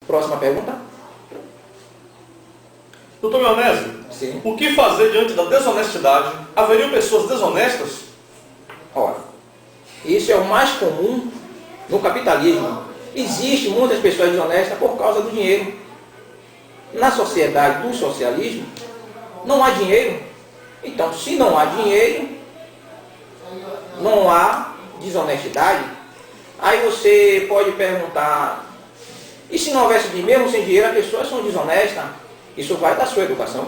Próxima pergunta. Doutor Leonésio, Sim. o que fazer diante da desonestidade? Haveriam pessoas desonestas? Ora, isso é o mais comum no capitalismo. Existem muitas pessoas desonestas por causa do dinheiro. Na sociedade do socialismo, não há dinheiro. Então, se não há dinheiro, não há desonestidade. Aí você pode perguntar, e se não houvesse dinheiro, mesmo sem dinheiro, as pessoas são desonestas? Isso vai da sua educação.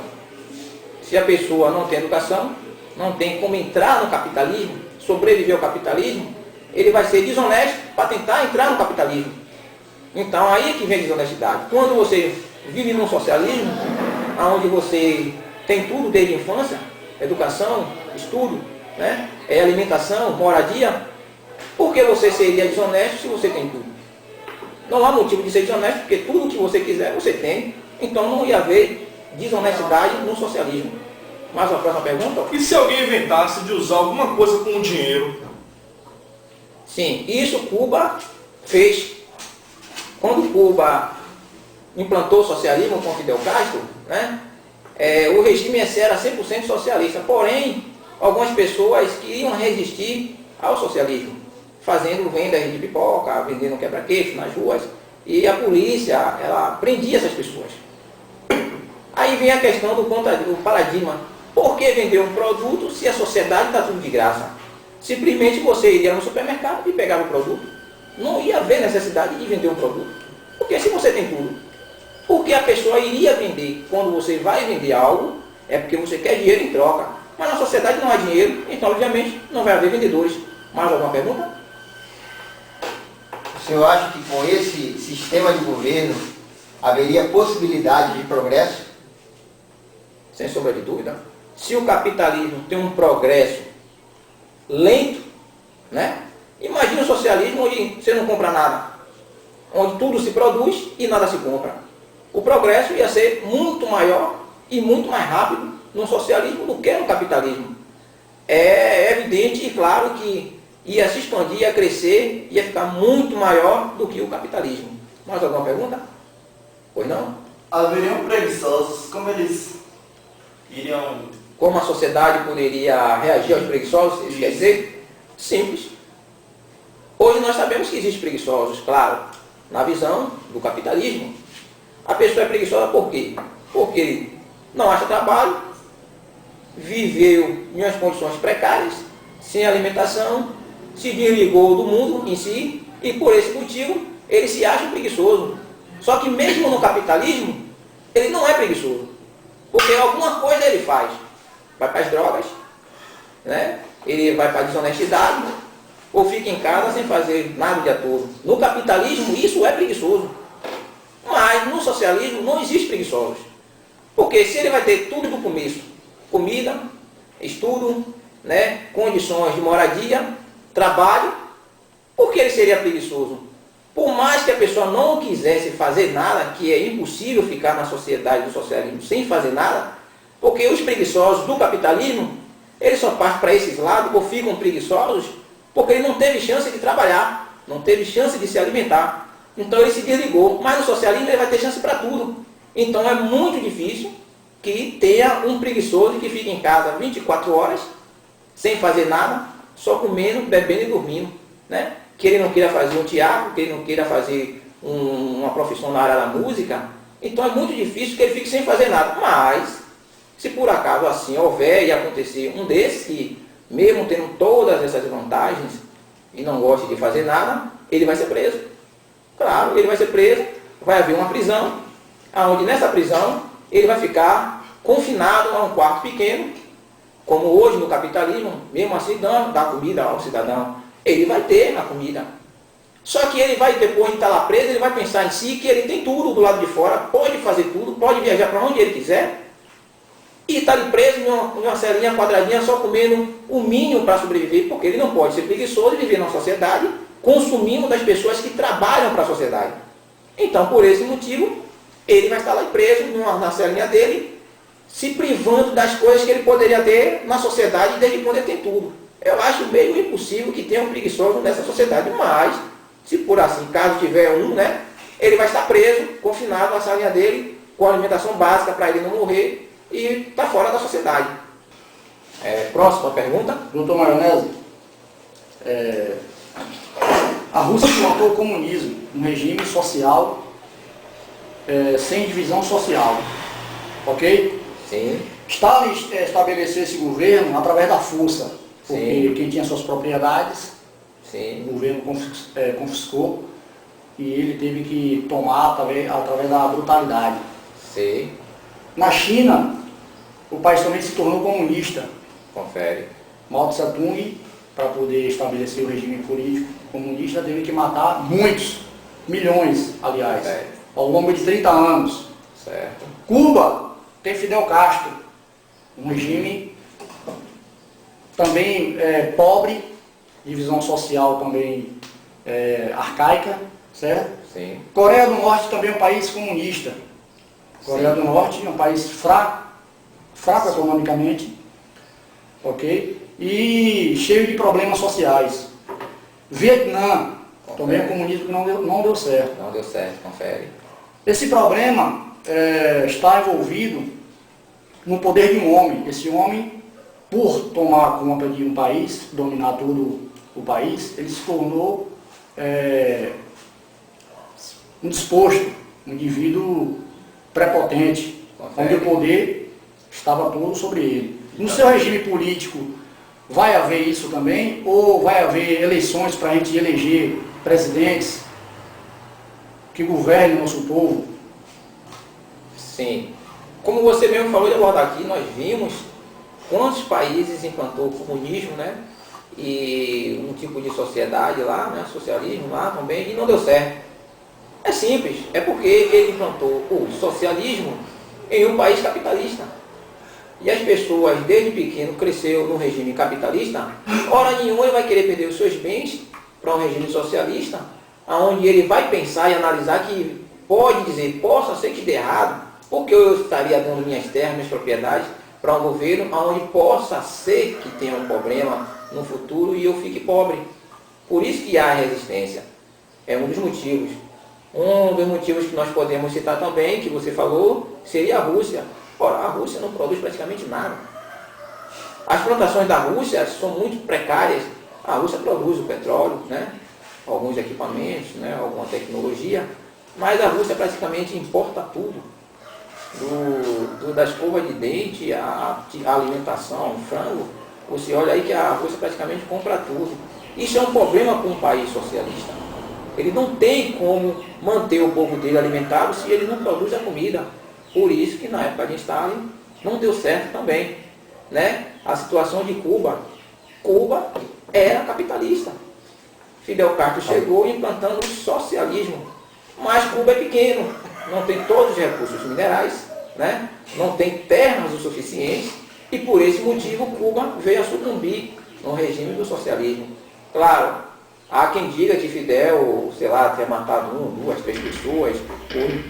Se a pessoa não tem educação, não tem como entrar no capitalismo, sobreviver ao capitalismo, ele vai ser desonesto para tentar entrar no capitalismo. Então aí é que vem a desonestidade. Quando você vive num socialismo, onde você tem tudo desde a infância, educação, estudo, né? Alimentação, moradia, por que você seria desonesto se você tem tudo? Não há motivo de ser desonesto, porque tudo que você quiser, você tem. Então não ia haver desonestidade no socialismo. Mais uma próxima pergunta? E se alguém inventasse de usar alguma coisa com o dinheiro? Sim, isso Cuba fez. Quando Cuba implantou o socialismo com Fidel Castro, né, o regime era 100% socialista. Porém, algumas pessoas queriam resistir ao socialismo, fazendo vendas de pipoca, vendendo quebra-queixo nas ruas. E a polícia, ela prendia essas pessoas. Aí vem a questão do paradigma. Por que vender um produto se a sociedade está tudo de graça? Simplesmente você iria no supermercado e pegava o produto. Não ia haver necessidade de vender um produto. Porque se você tem tudo, porque a pessoa iria vender? Quando você vai vender algo, é porque você quer dinheiro em troca. Mas na sociedade não há dinheiro, então obviamente não vai haver vendedores. Mais alguma pergunta? O senhor acha que com esse sistema de governo haveria possibilidade de progresso? Sem sombra de dúvida. Se o capitalismo tem um progresso lento, né? Imagina o socialismo onde você não compra nada, onde tudo se produz e nada se compra. O progresso ia ser muito maior e muito mais rápido no socialismo do que no capitalismo. É evidente e claro que ia se expandir, ia crescer, ia ficar muito maior do que o capitalismo. Mais alguma pergunta? Pois não? Haveriam preguiçosos, como eles iriam... Como a sociedade poderia reagir aos preguiçosos? Isso quer dizer? Simples. Hoje nós sabemos que existem preguiçosos, claro, na visão do capitalismo. A pessoa é preguiçosa por quê? Porque não acha trabalho, viveu em umas condições precárias, sem alimentação, se desligou do mundo em si e por esse motivo ele se acha preguiçoso. Só que mesmo no capitalismo, ele não é preguiçoso, porque alguma coisa ele faz. Vai para as drogas, né? Ele vai para a desonestidade, ou fica em casa sem fazer nada o dia todo. No capitalismo, isso é preguiçoso. Mas no socialismo não existe preguiçosos. Porque se ele vai ter tudo do começo, comida, estudo, né? Condições de moradia, trabalho, por que ele seria preguiçoso? Por mais que a pessoa não quisesse fazer nada, que é impossível ficar na sociedade do socialismo sem fazer nada, porque os preguiçosos do capitalismo, eles só partem para esses lados ou ficam preguiçosos porque ele não teve chance de trabalhar, não teve chance de se alimentar. Então ele se desligou. Mas no socialismo ele vai ter chance para tudo. Então é muito difícil que tenha um preguiçoso que fique em casa 24 horas, sem fazer nada, só comendo, bebendo e dormindo, né? Que ele não queira fazer um teatro, que ele não queira fazer uma profissão na área da música. Então é muito difícil que ele fique sem fazer nada. Mas, se por acaso assim houver e acontecer um desses que, mesmo tendo todas essas vantagens e não gosta de fazer nada, ele vai ser preso. Claro, ele vai ser preso, vai haver uma prisão, onde nessa prisão ele vai ficar confinado a um quarto pequeno, como hoje no capitalismo, mesmo assim dá comida ao cidadão. Ele vai ter a comida. Só que ele vai, depois de estar lá preso, ele vai pensar em si que ele tem tudo do lado de fora, pode fazer tudo, pode viajar para onde ele quiser, e está ali preso em uma celinha quadradinha, só comendo o mínimo para sobreviver, porque ele não pode ser preguiçoso e viver na sociedade, consumindo das pessoas que trabalham para a sociedade. Então, por esse motivo, ele vai estar lá preso na celinha dele, se privando das coisas que ele poderia ter na sociedade desde quando ele tem tudo. Eu acho meio impossível que tenha um preguiçoso nessa sociedade, mas, se por assim, caso tiver um, né, ele vai estar preso, confinado na salinha dele, com alimentação básica para ele não morrer e está fora da sociedade. Próxima pergunta. Doutor Maionese, a Rússia implantou o comunismo, um regime social sem divisão social, ok? Sim. Stalin estabeleceu esse governo através da força, porque Sim. quem tinha suas propriedades, Sim. o governo confiscou e ele teve que tomar através da brutalidade. Sim. Na China, o país também se tornou comunista. Confere. Mao Tse Tung, para poder estabelecer o regime político comunista, teve que matar muitos, milhões, aliás, Certo. ao longo de 30 anos. Certo. Cuba tem Fidel Castro, um regime também pobre, divisão social também arcaica, certo? Sim. Coreia do Norte também é um país comunista. Coreia do Norte é um país fraco economicamente, ok? E cheio de problemas sociais. Vietnã também é um comunismo que não deu certo. Não deu certo, confere. Esse problema está envolvido no poder de um homem. Esse homem, por tomar conta de um país, dominar todo o país, ele se tornou um desposto, um indivíduo prepotente, onde o poder estava todo sobre ele. No seu regime político, vai haver isso também? Ou vai haver eleições para a gente eleger presidentes que governem o nosso povo? Sim. Como você mesmo falou de abordar aqui, nós vimos quantos países implantou o comunismo, né? E um tipo de sociedade lá, né? Socialismo lá também, e não deu certo. É simples, é porque ele implantou o socialismo em um país capitalista. E as pessoas, desde pequeno, cresceu num regime capitalista, hora nenhuma ele vai querer perder os seus bens para um regime socialista, onde ele vai pensar e analisar que pode dizer, possa ser que dê errado, porque eu estaria dando minhas terras, minhas propriedades para um governo onde possa ser que tenha um problema no futuro e eu fique pobre. Por isso que há resistência. É um dos motivos. Um dos motivos que nós podemos citar também, que você falou, seria a Rússia. Ora, a Rússia não produz praticamente nada. As plantações da Rússia são muito precárias. A Rússia produz o petróleo, né? Alguns equipamentos, né? Alguma tecnologia, mas a Rússia praticamente importa tudo. Da escova de dente, a alimentação, o frango. Você olha aí que a Rússia praticamente compra tudo. Isso é um problema para um país socialista. Ele não tem como manter o povo dele alimentado se ele não produz a comida. Por isso que na época de Stalin não deu certo também, né? A situação de Cuba. Cuba era capitalista. Fidel Castro chegou implantando o socialismo. Mas Cuba é pequeno, não tem todos os recursos minerais, né? Não tem terras o suficiente e por esse motivo Cuba veio a sucumbir no regime do socialismo. Claro, há quem diga que Fidel, sei lá, ter matado 1, 2, 3 pessoas,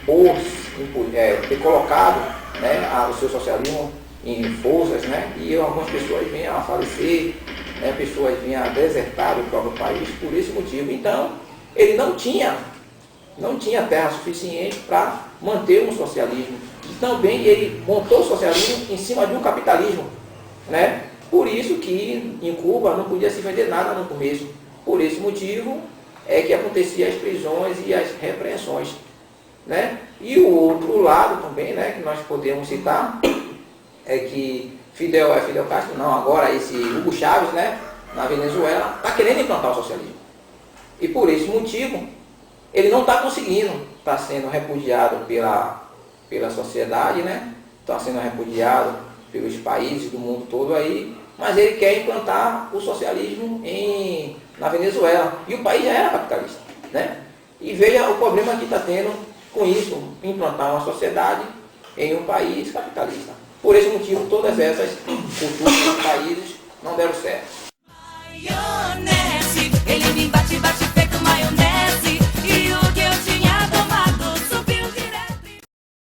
por ter colocado, né, o seu socialismo em forças, né, e algumas pessoas vinham a falecer, né, pessoas vinham a desertar o próprio país por esse motivo. Então, ele não tinha terra suficiente para manter um socialismo. E também ele montou o socialismo em cima de um capitalismo, né? Por isso que em Cuba não podia se vender nada no começo. Por esse motivo é que acontecia as prisões e as repreensões, né? E o outro lado também, né, que nós podemos citar, é que Fidel Castro, não, agora esse Hugo Chávez, né, na Venezuela, está querendo implantar o socialismo. E por esse motivo, ele não está conseguindo, está sendo repudiado pela sociedade, né? Está sendo repudiado pelos países do mundo todo aí, mas ele quer implantar o socialismo na Venezuela. E o país já era capitalista, né? E veja o problema que está tendo com isso, implantar uma sociedade em um país capitalista. Por esse motivo, todas essas culturas dos países não deram certo.